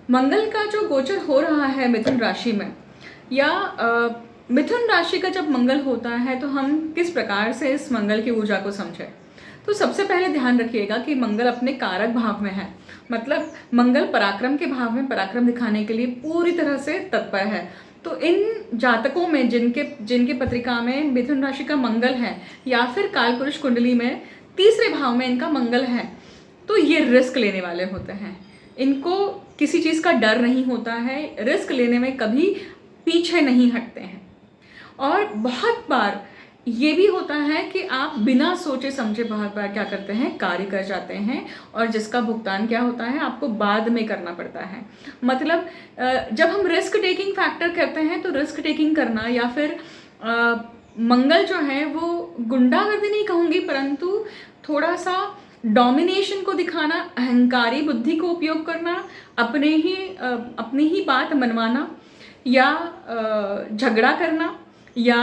मंगल का जो गोचर हो रहा है मिथुन राशि में, या मिथुन राशि का जब मंगल होता है तो हम किस प्रकार से इस मंगल की ऊर्जा को समझें। तो सबसे पहले ध्यान रखिएगा कि मंगल अपने कारक भाव में है, मतलब मंगल पराक्रम के भाव में पराक्रम दिखाने के लिए पूरी तरह से तत्पर है। तो इन जातकों में जिनके जिनके पत्रिका में मिथुन राशि का मंगल है, या फिर कालपुरुष कुंडली में तीसरे भाव में इनका मंगल है, तो ये रिस्क लेने वाले होते हैं। इनको किसी चीज़ का डर नहीं होता है, रिस्क लेने में कभी पीछे नहीं हटते हैं। और बहुत बार ये भी होता है कि आप बिना सोचे समझे बहुत बार क्या करते हैं, कार्य कर जाते हैं, और जिसका भुगतान क्या होता है, आपको बाद में करना पड़ता है। मतलब जब हम रिस्क टेकिंग फैक्टर करते हैं तो रिस्क टेकिंग करना, या फिर मंगल जो है वो गुंडागर्दी नहीं कहूँगी, परंतु थोड़ा सा डोमिनेशन को दिखाना, अहंकारी बुद्धि को उपयोग करना, अपनी ही बात मनवाना, या झगड़ा करना, या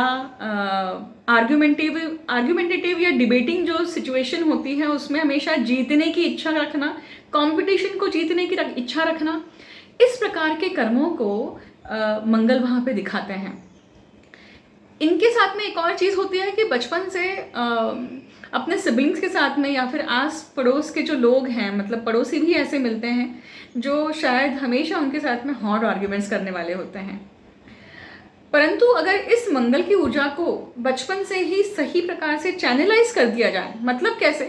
आर्ग्यूमेंटेटिव या डिबेटिंग जो सिचुएशन होती है उसमें हमेशा जीतने की इच्छा रखना, कंपटीशन को जीतने की इच्छा रखना, इस प्रकार के कर्मों को मंगल वहाँ पे दिखाते हैं। इनके साथ में एक और चीज़ होती है कि बचपन से अपने सिबलिंग्स के साथ में, या फिर आस पड़ोस के जो लोग हैं, मतलब पड़ोसी भी ऐसे मिलते हैं जो शायद हमेशा उनके साथ में हॉट आर्ग्यूमेंट्स करने वाले होते हैं। परंतु अगर इस मंगल की ऊर्जा को बचपन से ही सही प्रकार से चैनलाइज कर दिया जाए, मतलब कैसे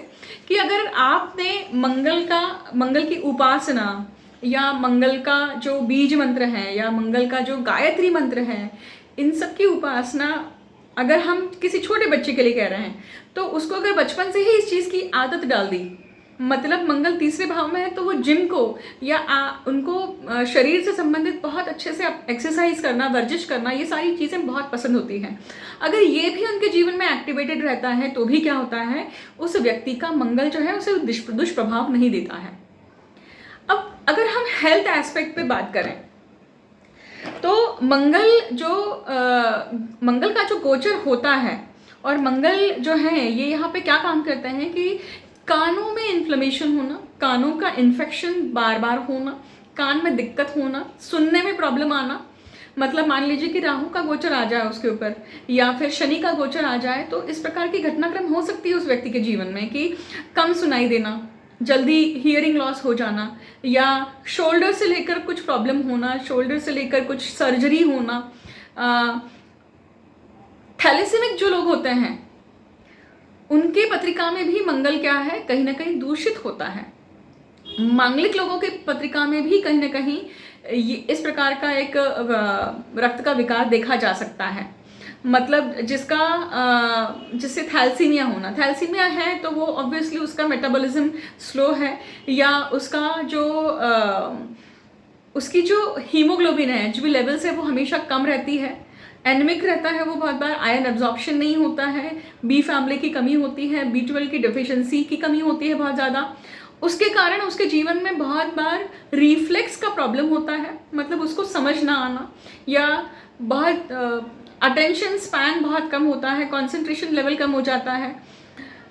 कि अगर आपने मंगल की उपासना, या मंगल का जो बीज मंत्र है, या मंगल का जो गायत्री मंत्र है, इन सब की उपासना अगर हम किसी छोटे बच्चे के लिए कह रहे हैं, तो उसको अगर बचपन से ही इस चीज़ की आदत डाल दी, मतलब मंगल तीसरे भाव में है तो वो जिम को या उनको शरीर से संबंधित बहुत अच्छे से एक्सरसाइज करना, वर्जिश करना, ये सारी चीज़ें बहुत पसंद होती हैं। अगर ये भी उनके जीवन में एक्टिवेटेड रहता है तो भी क्या होता है, उस व्यक्ति का मंगल जो है उसे दुष्प्रभाव नहीं देता है। अब अगर हम हेल्थ एस्पेक्ट पे बात करें तो मंगल का जो गोचर होता है, और मंगल जो है ये यहाँ पे क्या काम करते हैं कि कानों में इन्फ्लेमेशन होना, कानों का इन्फेक्शन बार बार होना, कान में दिक्कत होना, सुनने में प्रॉब्लम आना। मतलब मान लीजिए कि राहु का गोचर आ जाए उसके ऊपर, या फिर शनि का गोचर आ जाए, तो इस प्रकार की घटनाक्रम हो सकती है उस व्यक्ति के जीवन में कि कम सुनाई देना, जल्दी हियरिंग लॉस हो जाना, या शोल्डर से लेकर कुछ प्रॉब्लम होना, शोल्डर से लेकर कुछ सर्जरी होना। थैलेसीमिक जो लोग होते हैं उनके पत्रिका में भी मंगल क्या है, कहीं ना कहीं दूषित होता है। मांगलिक लोगों के पत्रिका में भी कहीं ना कहीं इस प्रकार का एक रक्त का विकार देखा जा सकता है। मतलब जिससे थैलेसीमिया है तो वो ऑब्वियसली उसका मेटाबॉलिज्म स्लो है, या उसकी जो हीमोग्लोबिन है, जो भी लेवल्स है वो हमेशा कम रहती है, एनेमिक रहता है वो, बहुत बार आयरन एब्जॉर्प्शन नहीं होता है, बी फैमिली की कमी होती है, B12 की डेफिशिएंसी की कमी होती है बहुत ज़्यादा। उसके कारण उसके जीवन में बहुत बार रिफ्लेक्स का प्रॉब्लम होता है, मतलब उसको समझ ना आना, या बहुत अटेंशन स्पैन बहुत कम होता है, कंसंट्रेशन लेवल कम हो जाता है,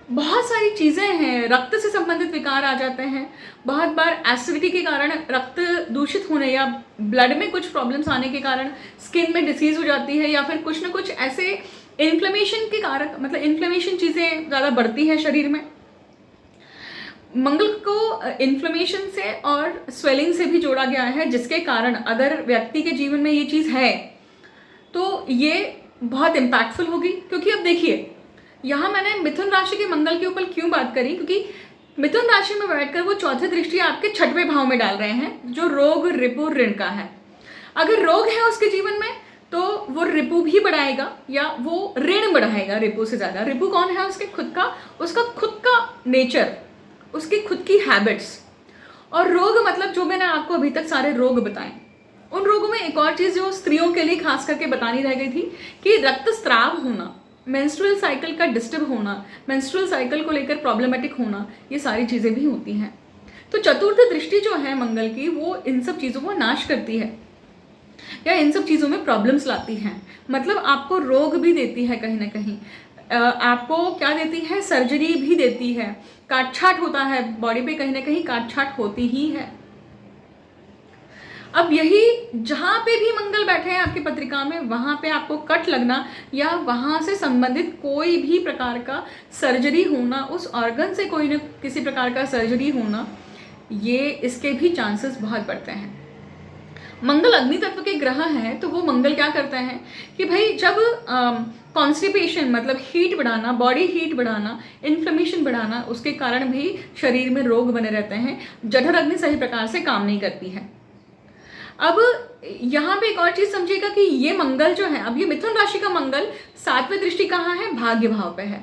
बहुत सारी चीज़ें हैं, रक्त से संबंधित विकार आ जाते हैं। बहुत बार एसिडिटी के कारण रक्त दूषित होने, या ब्लड में कुछ प्रॉब्लम्स आने के कारण स्किन में डिसीज हो जाती है, या फिर कुछ ना कुछ ऐसे इन्फ्लेमेशन के कारण, मतलब इन्फ्लेमेशन चीज़ें ज़्यादा बढ़ती है शरीर में। मंगल को इन्फ्लेमेशन से और स्वेलिंग से भी जोड़ा गया है, जिसके कारण अगर व्यक्ति के जीवन में ये चीज़ है तो ये बहुत इम्पैक्टफुल होगी। क्योंकि अब देखिए, यहाँ मैंने मिथुन राशि के मंगल के ऊपर क्यों बात करी, क्योंकि मिथुन राशि में बैठकर वो चौथे दृष्टि आपके छठवें भाव में डाल रहे हैं, जो रोग रिपु ऋण का है। अगर रोग है उसके जीवन में तो वो रिपु भी बढ़ाएगा, या वो ऋण बढ़ाएगा रिपु से ज़्यादा। रिपु कौन है, उसका खुद का नेचर, उसकी खुद की हैबिट्स। और रोग मतलब जो मैंने आपको अभी तक सारे रोग बताए, उन रोगों में एक और चीज़ जो स्त्रियों के लिए खास करके बतानी रह गई थी कि रक्तस्राव होना, मेंस्ट्रुअल साइकिल का डिस्टर्ब होना, मेंस्ट्रुअल साइकिल को लेकर प्रॉब्लमेटिक होना, ये सारी चीज़ें भी होती हैं। तो चतुर्थ दृष्टि जो है मंगल की, वो इन सब चीज़ों को नाश करती है, या इन सब चीज़ों में प्रॉब्लम्स लाती हैं। मतलब आपको रोग भी देती है कहीं ना कहीं, आपको क्या देती है, सर्जरी भी देती है, काट छाट होता है बॉडी पे, कहीं ना कहीं काट छाट होती ही है। अब यही जहाँ पे भी मंगल बैठे हैं आपकी पत्रिका में, वहाँ पे आपको कट लगना या वहाँ से संबंधित कोई भी प्रकार का सर्जरी होना, उस ऑर्गन से कोई न किसी प्रकार का सर्जरी होना, ये इसके भी चांसेस बहुत बढ़ते हैं। मंगल अग्नि तत्व के ग्रह हैं, तो वो मंगल क्या करते हैं कि भाई जब कॉन्स्टिपेशन मतलब हीट बढ़ाना, बॉडी हीट बढ़ाना, इन्फ्लेमेशन बढ़ाना, उसके कारण भी शरीर में रोग बने रहते हैं। जठर अग्नि सही प्रकार से काम नहीं करती है। अब यहाँ पे एक और चीज समझिएगा कि ये मंगल जो है, अब ये मिथुन राशि का मंगल 7वें दृष्टि कहाँ है, भाग्य भाव पे है।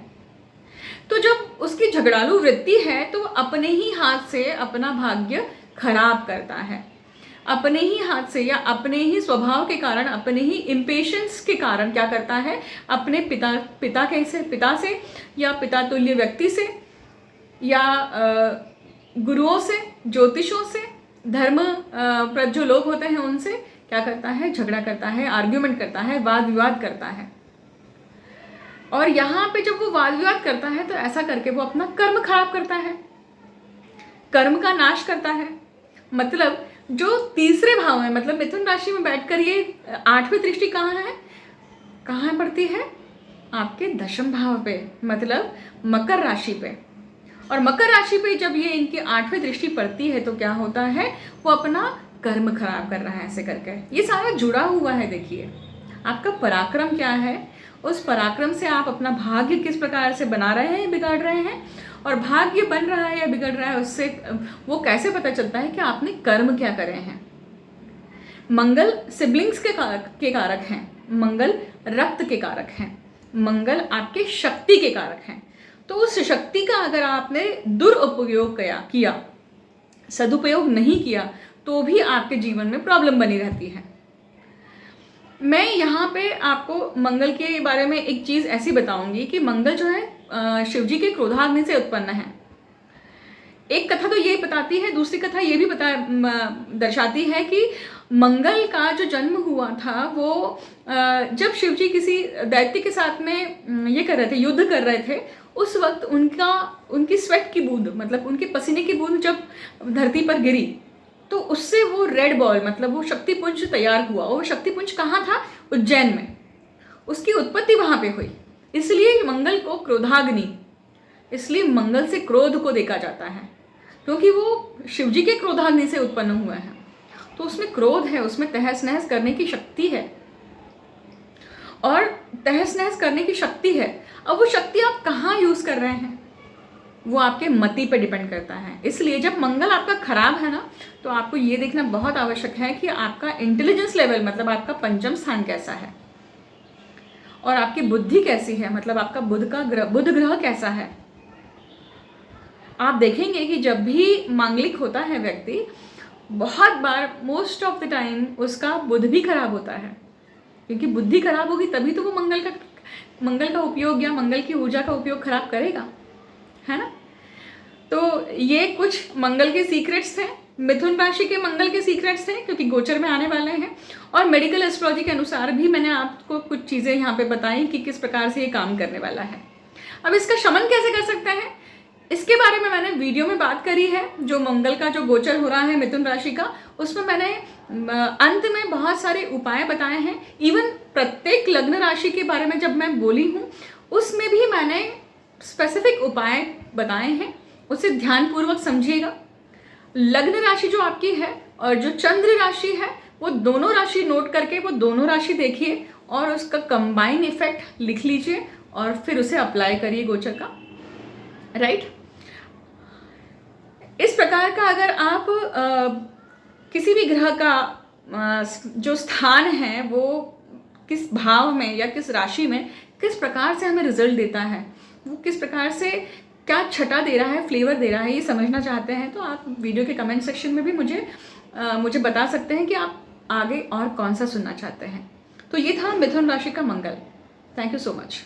तो जब उसकी झगड़ालू वृत्ति है तो अपने ही हाथ से अपना भाग्य खराब करता है, अपने ही हाथ से या अपने ही स्वभाव के कारण, अपने ही इम्पेशंस के कारण क्या करता है, अपने पिता से या पिता तुल्य व्यक्ति से या गुरुओं से, ज्योतिषों से, धर्म प्रद जो लोग होते हैं उनसे क्या करता है, झगड़ा करता है, आर्ग्यूमेंट करता है, वाद विवाद करता है। और यहाँ पे जब वो वाद विवाद करता है तो ऐसा करके वो अपना कर्म खराब करता है, कर्म का नाश करता है। मतलब जो तीसरे भाव में, मतलब मिथुन राशि में बैठकर ये 8वीं दृष्टि कहाँ पड़ती है, आपके 10वें भाव पे, मतलब मकर राशि पे। और मकर राशि पे जब ये इनकी 8वीं दृष्टि पड़ती है तो क्या होता है, वो अपना कर्म खराब कर रहा है ऐसे करके। ये सारा जुड़ा हुआ है। देखिए आपका पराक्रम क्या है, उस पराक्रम से आप अपना भाग्य किस प्रकार से बना रहे हैं, बिगाड़ रहे हैं, और भाग्य बन रहा है या बिगड़ रहा है उससे वो कैसे पता चलता है कि आपने कर्म क्या करे हैं। मंगल सिबलिंग्स के कारक हैं, मंगल रक्त के कारक हैं, मंगल आपके शक्ति के कारक हैं। तो उस शक्ति का अगर आपने दुरुपयोग किया, सदुपयोग नहीं किया, तो भी आपके जीवन में प्रॉब्लम बनी रहती है। मैं यहाँ पे आपको मंगल के बारे में एक चीज़ ऐसी बताऊंगी कि मंगल जो है शिवजी के क्रोधाग्नि से उत्पन्न है। एक कथा तो ये बताती है, दूसरी कथा ये भी दर्शाती है कि मंगल का जो जन्म हुआ था वो जब शिवजी किसी दैत्य के साथ में ये कर रहे थे, युद्ध कर रहे थे, उस वक्त उनकी स्वेट की बूंद, मतलब उनके पसीने की बूंद जब धरती पर गिरी तो उससे वो रेड बॉल, मतलब वो शक्तिपुंज तैयार हुआ। वो शक्तिपुंज कहाँ था, उज्जैन में, उसकी उत्पत्ति वहाँ पे हुई। इसलिए मंगल को क्रोधाग्नि, इसलिए मंगल से क्रोध को देखा जाता है, क्योंकि वो शिवजी के क्रोधाग्नि से उत्पन्न हुआ है। तो उसमें क्रोध है, उसमें तहस नहस करने की शक्ति है, और तहस नहस करने की शक्ति है। अब वो शक्ति आप कहाँ यूज कर रहे हैं, वो आपके मति पे डिपेंड करता है। इसलिए जब मंगल आपका खराब है ना, तो आपको ये देखना बहुत आवश्यक है कि आपका इंटेलिजेंस लेवल, मतलब आपका पंचम स्थान कैसा है, और आपकी बुद्धि कैसी है, मतलब आपका बुध ग्रह कैसा है। आप देखेंगे कि जब भी मांगलिक होता है व्यक्ति, बहुत बार मोस्ट ऑफ द टाइम उसका बुध भी खराब होता है, क्योंकि बुद्धि खराब होगी तभी तो वो मंगल का उपयोग या मंगल की ऊर्जा का उपयोग खराब करेगा, है ना। तो ये कुछ मंगल के सीक्रेट्स थे, मिथुन राशि के मंगल के सीक्रेट्स थे, क्योंकि गोचर में आने वाले हैं। और मेडिकल एस्ट्रोलॉजी के अनुसार भी मैंने आपको कुछ चीज़ें यहाँ पे बताई कि किस प्रकार से ये काम करने वाला है। अब इसका शमन कैसे कर सकते हैं, इसके बारे में मैंने वीडियो में बात करी है। जो मंगल का जो गोचर हो रहा है मिथुन राशि का, उसमें मैंने अंत में बहुत सारे उपाय बताए हैं। इवन प्रत्येक लग्न राशि के बारे में जब मैं बोली हूँ, उसमें भी मैंने स्पेसिफिक उपाय बताए हैं, उसे ध्यानपूर्वक समझिएगा। लग्न राशि जो आपकी है और जो चंद्र राशि है, वो दोनों राशि नोट करके वो दोनों राशि देखिए और उसका कंबाइन इफेक्ट लिख लीजिए और फिर उसे अप्लाई करिए गोचर का, राइट। इस प्रकार का अगर आप किसी भी ग्रह का जो स्थान है वो किस भाव में या किस राशि में किस प्रकार से हमें रिजल्ट देता है, वो किस प्रकार से क्या छटा दे रहा है, फ्लेवर दे रहा है, ये समझना चाहते हैं तो आप वीडियो के कमेंट सेक्शन में भी मुझे बता सकते हैं कि आप आगे और कौन सा सुनना चाहते हैं। तो ये था मिथुन राशि का मंगल। Thank you so much.